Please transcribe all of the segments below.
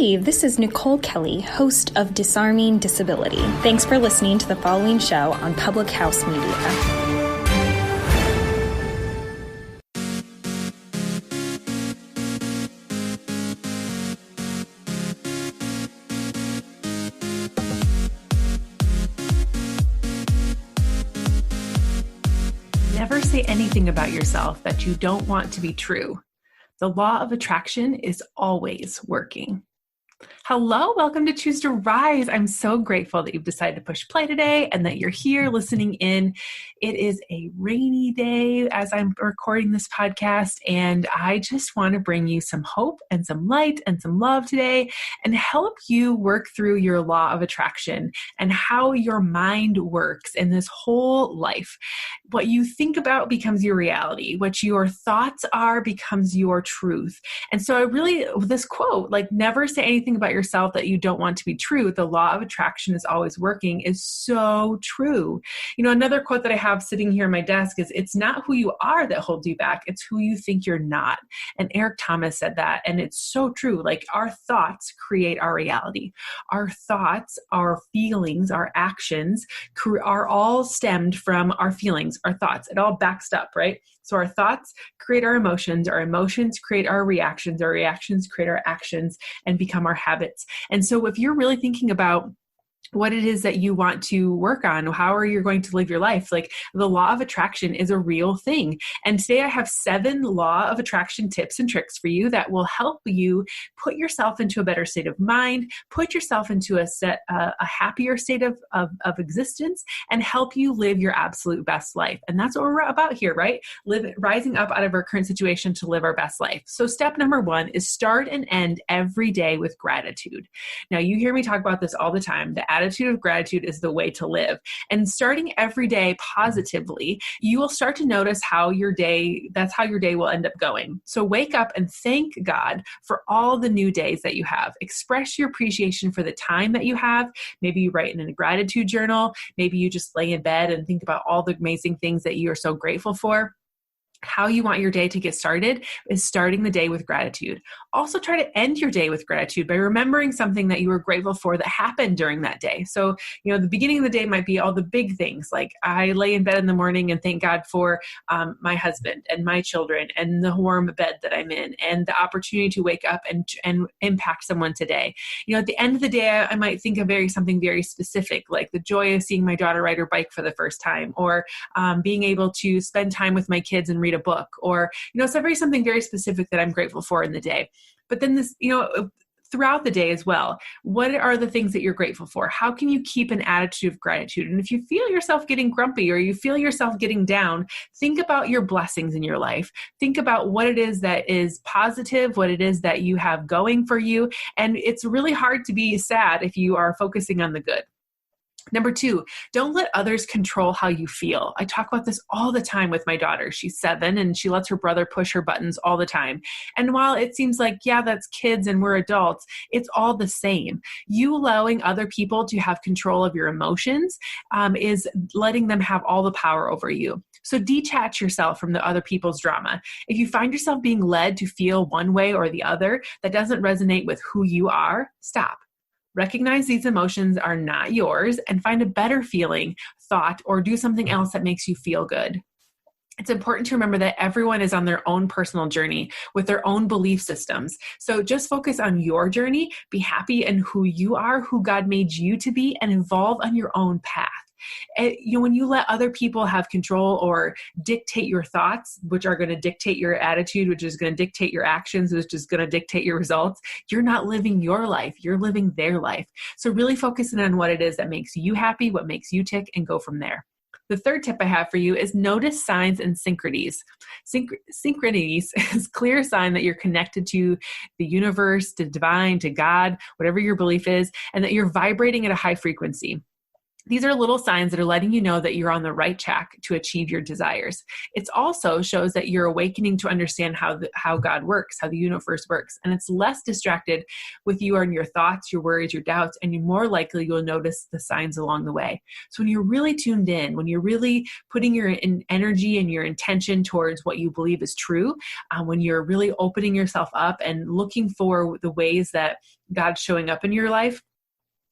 Hey, this is Nicole Kelly, host of Disarming Disability. Thanks for listening to the following show on Public House Media. Never say anything about yourself that you don't want to be true. The law of attraction is always working. Hello, welcome to Choose to Rise. I'm so grateful that you've decided to push play today and that you're here listening in. It is a rainy day as I'm recording this podcast, and I just want to bring you some hope and some light and some love today and help you work through your law of attraction and how your mind works in this whole life. What you think about becomes your reality. What your thoughts are becomes your truth. And so this quote, never say anything about yourself that you don't want to be true. The law of attraction is always working is so true. Another quote that I have sitting here on my desk is, it's not who you are that holds you back. It's who you think you're not. And Eric Thomas said that. And it's so true. Our thoughts create our reality. Our thoughts, our feelings, our actions are all stemmed from our feelings, our thoughts. It all backs up, right? So our thoughts create our emotions create our reactions create our actions and become our habits. And so if you're really thinking about what it is that you want to work on, how are you going to live your life? The law of attraction is a real thing. And today I have 7 law of attraction tips and tricks for you that will help you put yourself into a better state of mind, put yourself into a happier state of existence, and help you live your absolute best life. And that's what we're about here, right? Rising up out of our current situation to live our best life. So step number 1 is start and end every day with gratitude. Now you hear me talk about this all the time. The attitude of gratitude is the way to live. And starting every day positively, you will start to notice that's how your day will end up going. So wake up and thank God for all the new days that you have. Express your appreciation for the time that you have. Maybe you write in a gratitude journal. Maybe you just lay in bed and think about all the amazing things that you are so grateful for. How you want your day to get started is starting the day with gratitude. Also try to end your day with gratitude by remembering something that you were grateful for that happened during that day. So, the beginning of the day might be all the big things, like I lay in bed in the morning and thank God for my husband and my children and the warm bed that I'm in and the opportunity to wake up and impact someone today. At the end of the day, I might think of something very specific, like the joy of seeing my daughter ride her bike for the first time, or being able to spend time with my kids and read a book, or something very specific that I'm grateful for in the day. But then this, throughout the day as well, what are the things that you're grateful for? How can you keep an attitude of gratitude? And if you feel yourself getting grumpy or you feel yourself getting down, think about your blessings in your life. Think about what it is that is positive, what it is that you have going for you. And it's really hard to be sad if you are focusing on the good. Number 2, don't let others control how you feel. I talk about this all the time with my daughter. She's 7 and she lets her brother push her buttons all the time. And while it seems like, yeah, that's kids and we're adults, it's all the same. You allowing other people to have control of your emotions is letting them have all the power over you. So detach yourself from the other people's drama. If you find yourself being led to feel one way or the other that doesn't resonate with who you are, stop. Recognize these emotions are not yours and find a better feeling, thought, or do something else that makes you feel good. It's important to remember that everyone is on their own personal journey with their own belief systems. So just focus on your journey, be happy in who you are, who God made you to be, and evolve on your own path. When you let other people have control or dictate your thoughts, which are going to dictate your attitude, which is going to dictate your actions, which is going to dictate your results, you're not living your life. You're living their life. So really focusing on what it is that makes you happy, what makes you tick, and go from there. The third tip I have for you is notice signs and synchronies. Synchronies is a clear sign that you're connected to the universe, to divine, to God, whatever your belief is, and that you're vibrating at a high frequency. These are little signs that are letting you know that you're on the right track to achieve your desires. It also shows that you're awakening to understand how God works, how the universe works, and it's less distracted with you and your thoughts, your worries, your doubts, and you're more likely you'll notice the signs along the way. So when you're really tuned in, when you're really putting your energy and your intention towards what you believe is true, when you're really opening yourself up and looking for the ways that God's showing up in your life,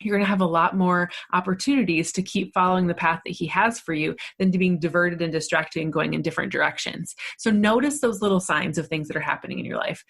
you're going to have a lot more opportunities to keep following the path that he has for you than to being diverted and distracted and going in different directions. So notice those little signs of things that are happening in your life.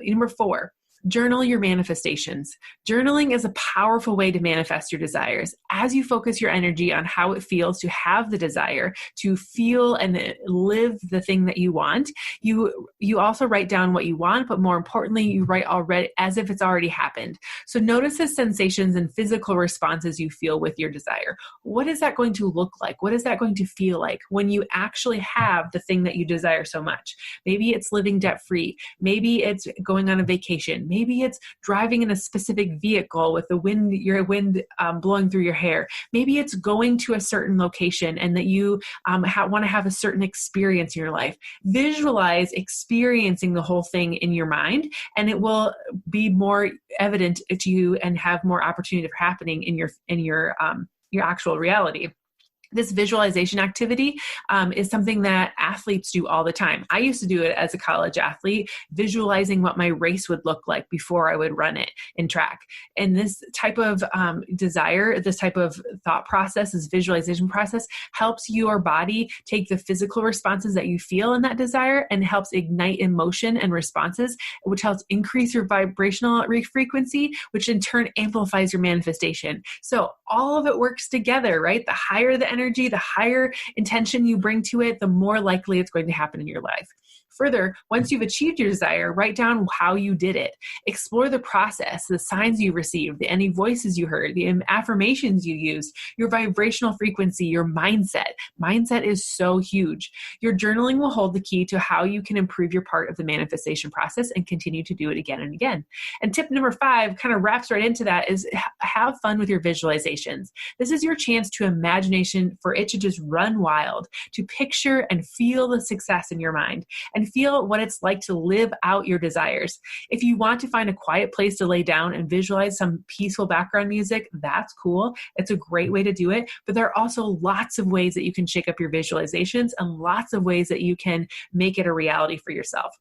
Number 4, journal your manifestations. Journaling is a powerful way to manifest your desires. As you focus your energy on how it feels to have the desire, to feel and live the thing that you want, you also write down what you want, but more importantly, you write already as if it's already happened. So notice the sensations and physical responses you feel with your desire. What is that going to look like? What is that going to feel like when you actually have the thing that you desire so much? Maybe it's living debt-free. Maybe it's going on a vacation. Maybe it's driving in a specific vehicle with your wind blowing through your hair. Maybe it's going to a certain location and that you want to have a certain experience in your life. Visualize experiencing the whole thing in your mind, and it will be more evident to you and have more opportunity for happening in your actual reality. This visualization activity is something that athletes do all the time. I used to do it as a college athlete, visualizing what my race would look like before I would run it in track. And this type of desire, this type of thought process, this visualization process helps your body take the physical responses that you feel in that desire and helps ignite emotion and responses, which helps increase your vibrational frequency, which in turn amplifies your manifestation. So all of it works together, right? The higher the energy, the higher intention you bring to it, the more likely it's going to happen in your life. Further, once you've achieved your desire, write down how you did it. Explore the process, the signs you received, any voices you heard, the affirmations you used, your vibrational frequency, your mindset. Mindset is so huge. Your journaling will hold the key to how you can improve your part of the manifestation process and continue to do it again and again. And tip number 5 kind of wraps right into that is have fun with your visualizations. This is your chance to imagination for it to just run wild, to picture and feel the success in your mind and feel what it's like to live out your desires. If you want to find a quiet place to lay down and visualize some peaceful background music, that's cool. It's a great way to do it. But there are also lots of ways that you can shake up your visualizations and lots of ways that you can make it a reality for yourself.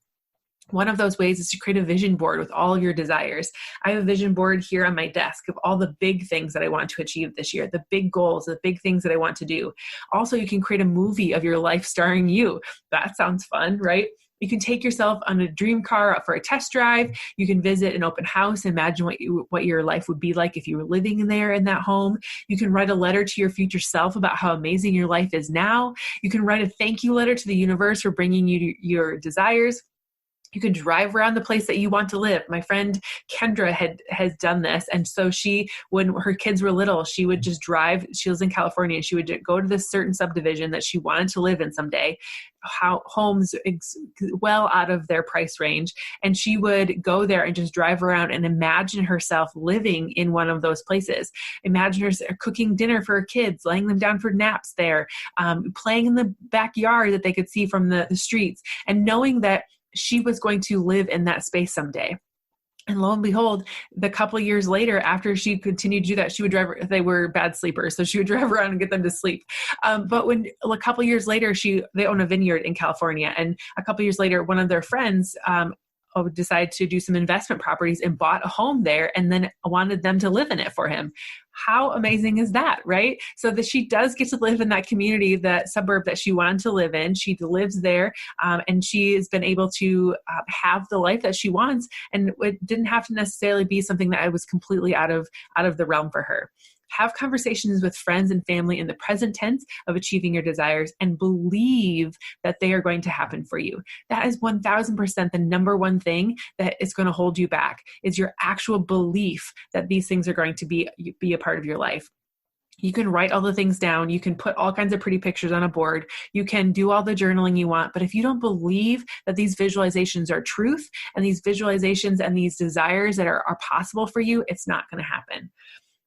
One of those ways is to create a vision board with all of your desires. I have a vision board here on my desk of all the big things that I want to achieve this year, the big goals, the big things that I want to do. Also, you can create a movie of your life starring you. That sounds fun, right? You can take yourself on a dream car up for a test drive. You can visit an open house. Imagine what your life would be like if you were living in that home. You can write a letter to your future self about how amazing your life is now. You can write a thank you letter to the universe for bringing you your desires. You can drive around the place that you want to live. My friend Kendra has done this. And so when her kids were little, she would just drive. She lives in California. And she would go to this certain subdivision that she wanted to live in someday, homes well out of their price range. And she would go there and just drive around and imagine herself living in one of those places. Imagine her cooking dinner for her kids, laying them down for naps there, playing in the backyard that they could see from the streets, and knowing that she was going to live in that space someday. And lo and behold, the couple of years later, after she continued to do that, she would drive. They were bad sleepers, so she would drive around and get them to sleep. But when a couple of years later, they own a vineyard in California, and a couple of years later, one of their friends decided to do some investment properties and bought a home there, and then wanted them to live in it for him. How amazing is that, right? So that she does get to live in that community, that suburb that she wanted to live in. She lives there, and she has been able to have the life that she wants. And it didn't have to necessarily be something that was completely out of the realm for her. Have conversations with friends and family in the present tense of achieving your desires and believe that they are going to happen for you. That is 1000% the number one thing that is going to hold you back, is your actual belief that these things are going to be a part of your life. You can write all the things down. You can put all kinds of pretty pictures on a board. You can do all the journaling you want. But if you don't believe that these visualizations are truth and these visualizations and these desires that are possible for you, it's not going to happen.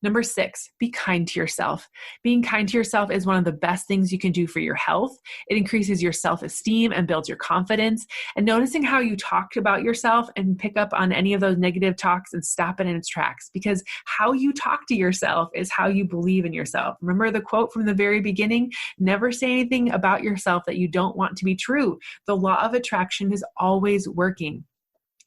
Number 6, be kind to yourself. Being kind to yourself is one of the best things you can do for your health. It increases your self-esteem and builds your confidence. And noticing how you talk about yourself and pick up on any of those negative talks and stop it in its tracks, because how you talk to yourself is how you believe in yourself. Remember the quote from the very beginning? Never say anything about yourself that you don't want to be true. The law of attraction is always working.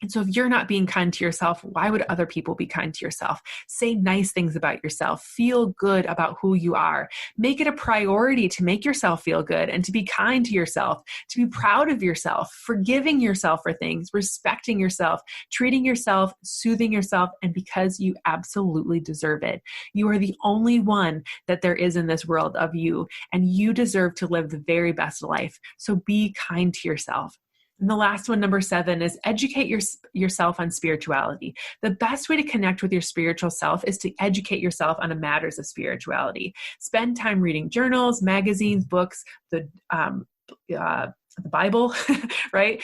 And so if you're not being kind to yourself, why would other people be kind to yourself? Say nice things about yourself. Feel good about who you are. Make it a priority to make yourself feel good and to be kind to yourself, to be proud of yourself, forgiving yourself for things, respecting yourself, treating yourself, soothing yourself, and because you absolutely deserve it. You are the only one that there is in this world of you, and you deserve to live the very best life. So be kind to yourself. And the last one, number 7, is educate yourself on spirituality. The best way to connect with your spiritual self is to educate yourself on the matters of spirituality. Spend time reading journals, magazines, books, the Bible, right?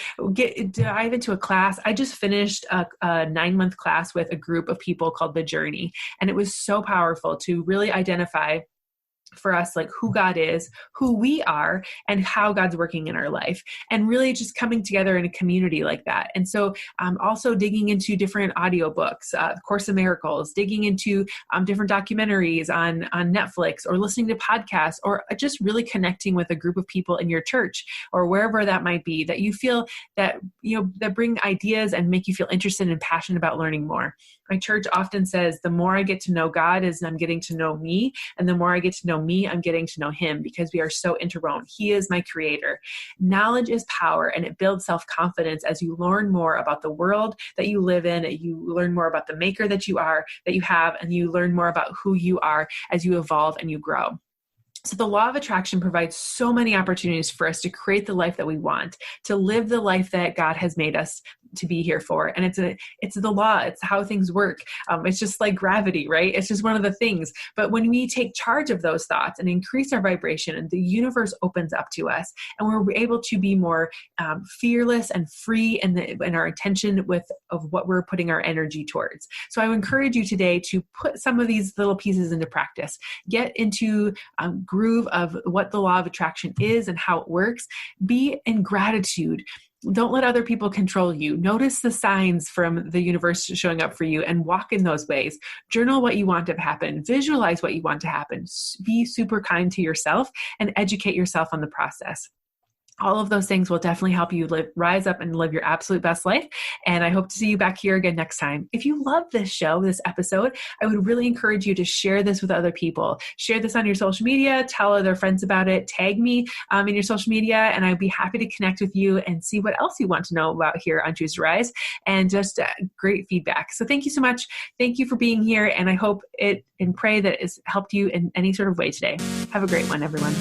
Dive into a class. I just finished a 9-month class with a group of people called The Journey. And it was so powerful to really identify for us, like who God is, who we are, and how God's working in our life, and really just coming together in a community like that. And so also digging into different audiobooks, Course of Miracles, digging into different documentaries on Netflix, or listening to podcasts, or just really connecting with a group of people in your church or wherever that might be, that you feel that, that bring ideas and make you feel interested and passionate about learning more. My church often says, the more I get to know God is I'm getting to know me, and the more I get to know me, I'm getting to know him, because we are so interwoven. He is my creator. Knowledge is power, and it builds self-confidence as you learn more about the world that you live in. You learn more about the maker that you have, and you learn more about who you are as you evolve and you grow. So the law of attraction provides so many opportunities for us to create the life that we want, to live the life that God has made us to be here for. And it's the law. It's how things work. It's just like gravity, right? It's just one of the things. But when we take charge of those thoughts and increase our vibration, and the universe opens up to us, and we're able to be more fearless and free in our intention of what we're putting our energy towards. So I would encourage you today to put some of these little pieces into practice. Get into groove of what the law of attraction is and how it works. Be in gratitude. Don't let other people control you. Notice the signs from the universe showing up for you and walk in those ways. Journal what you want to happen. Visualize what you want to happen. Be super kind to yourself and educate yourself on the process. All of those things will definitely help you rise up and live your absolute best life. And I hope to see you back here again next time. If you love this episode, I would really encourage you to share this with other people. Share this on your social media, tell other friends about it, tag me in your social media, and I'd be happy to connect with you and see what else you want to know about here on Choose to Rise, and just great feedback. So thank you so much. Thank you for being here. And I hope and pray that it's helped you in any sort of way today. Have a great one, everyone.